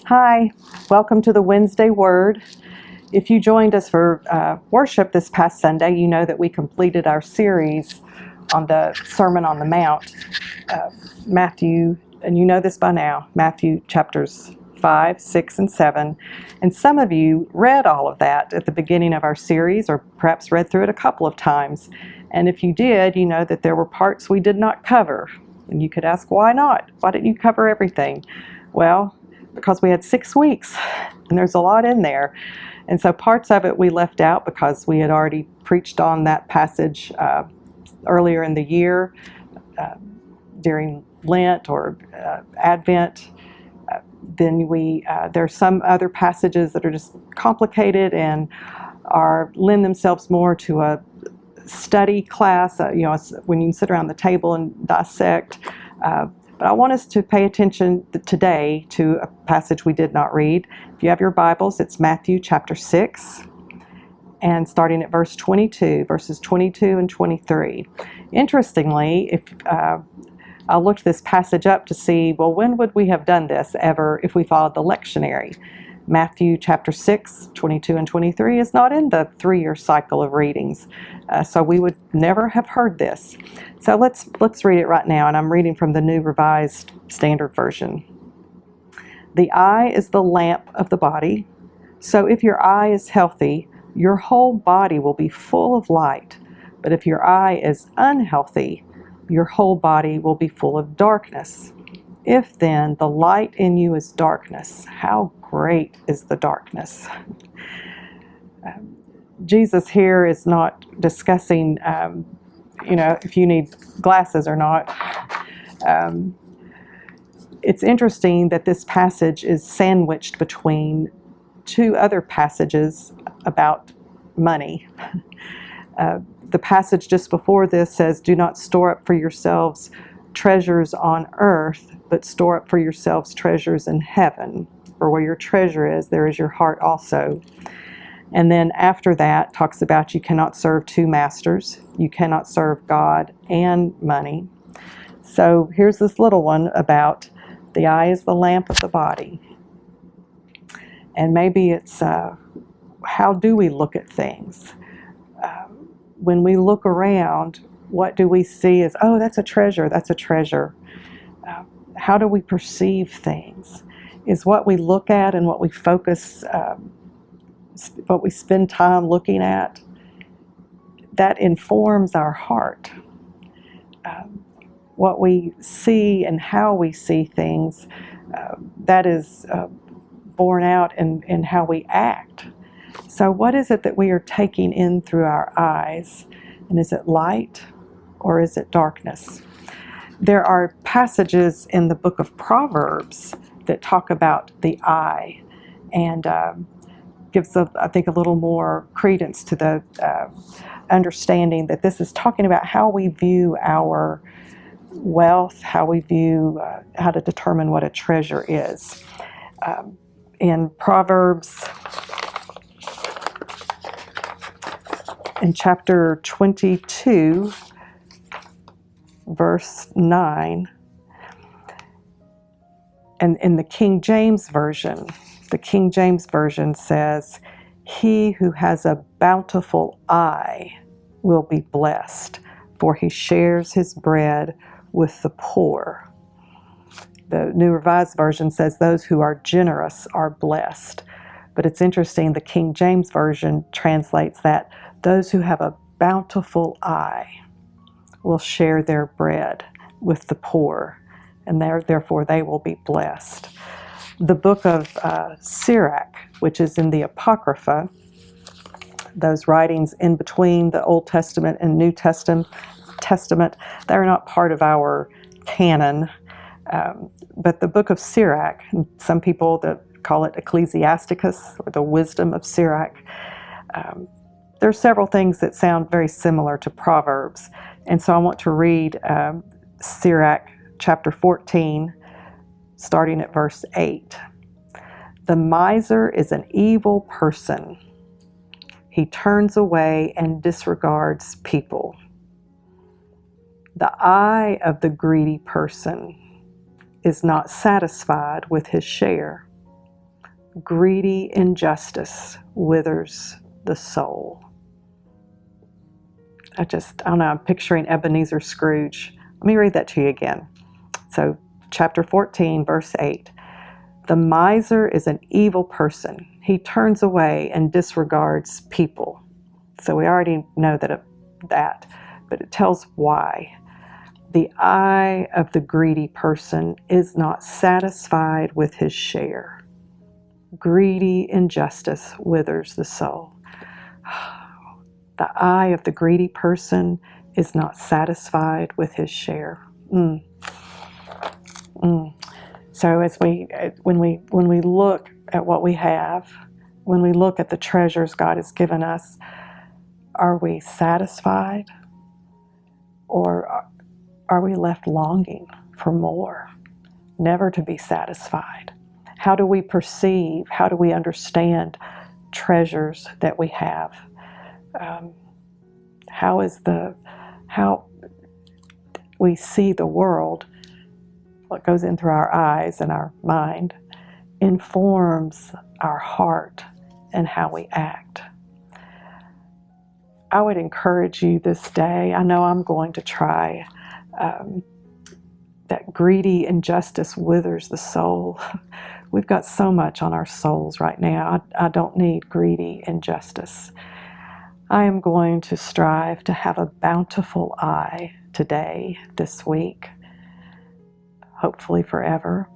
Hi, welcome to the Wednesday Word. If you joined us for worship this past Sunday, you know that we completed our series on the Sermon on the Mount, Matthew, and you know this by now, Matthew chapters 5, 6, and 7. And some of you read all of that at the beginning of our series, or perhaps read through it a couple of times. And if you did, you know that there were parts we did not cover. And you could ask, why not? Why didn't you cover everything? Well, because we had 6 weeks, and there's a lot in there. And so parts of it we left out because we had already preached on that passage earlier in the year during Lent or Advent. Then there's some other passages that are just complicated and lend themselves more to a study class, when you can sit around the table and dissect. But I want us to pay attention today to a passage we did not read. If you have your Bibles, it's Matthew chapter 6, and starting at verses 22 and 23. Interestingly, I looked this passage up to see, well, when would we have done this ever if we followed the lectionary? Matthew chapter 6, 22 and 23 is not in the 3-year cycle of readings, so we would never have heard this. So let's read it right now, and I'm reading from the New Revised Standard Version. The eye is the lamp of the body, so if your eye is healthy, your whole body will be full of light. But if your eye is unhealthy, your whole body will be full of darkness. If then the light in you is darkness, how great is the darkness? Jesus here is not discussing, if you need glasses or not. It's interesting that this passage is sandwiched between 2 other passages about money. The passage just before this says, "Do not store up for yourselves treasures on earth, but store up for yourselves treasures in heaven. For where your treasure is, there is your heart also." And then after that, talks about you cannot serve 2 masters. You cannot serve God and money. So here's this little one about the eye is the lamp of the body. And maybe it's how do we look at things? When we look around, what do we see as, oh, that's a treasure, that's a treasure. How do we perceive things? Is what we look at and what we focus, what we spend time looking at, that informs our heart. What we see and how we see things, that is borne out in how we act. So what is it that we are taking in through our eyes? And is it light or is it darkness? There are passages in the book of Proverbs that talk about the eye and gives, I think, a little more credence to the understanding that this is talking about how we view our wealth, how we view, how to determine what a treasure is. In Proverbs, in chapter 22, verse 9, and in the King James Version says, "He who has a bountiful eye will be blessed, for he shares his bread with the poor." The New Revised Version says, "Those who are generous are blessed." But it's interesting, the King James Version translates that, "Those who have a bountiful eye will share their bread with the poor, and therefore they will be blessed." The book of Sirach, which is in the Apocrypha, those writings in between the Old Testament and New Testament, they're not part of our canon. But the book of Sirach, some people that call it Ecclesiasticus, or the wisdom of Sirach, there are several things that sound very similar to Proverbs. And so I want to read Sirach chapter 14, starting at verse 8. "The miser is an evil person. He turns away and disregards people. The eye of the greedy person is not satisfied with his share. Greedy injustice withers the soul. I don't know, I'm picturing Ebenezer Scrooge. Let me read that to you again. So, chapter 14, verse 8. The miser is an evil person. He turns away and disregards people. So we already know that, but it tells why. The eye of the greedy person is not satisfied with his share. Greedy injustice withers the soul. The eye of the greedy person is not satisfied with his share. So when we look at what we have, when we look at the treasures God has given us, are we satisfied, or are we left longing for more, never to be satisfied? How do we perceive, how do we understand treasures that we have? How we see the world, what goes in through our eyes and our mind, informs our heart and how we act. I would encourage you this day, I know I'm going to try, that greedy injustice withers the soul. We've got so much on our souls right now. I don't need greedy injustice. I am going to strive to have a bountiful eye today, this week, hopefully forever.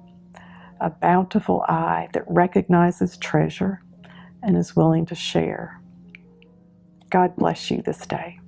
A bountiful eye that recognizes treasure and is willing to share. God bless you this day.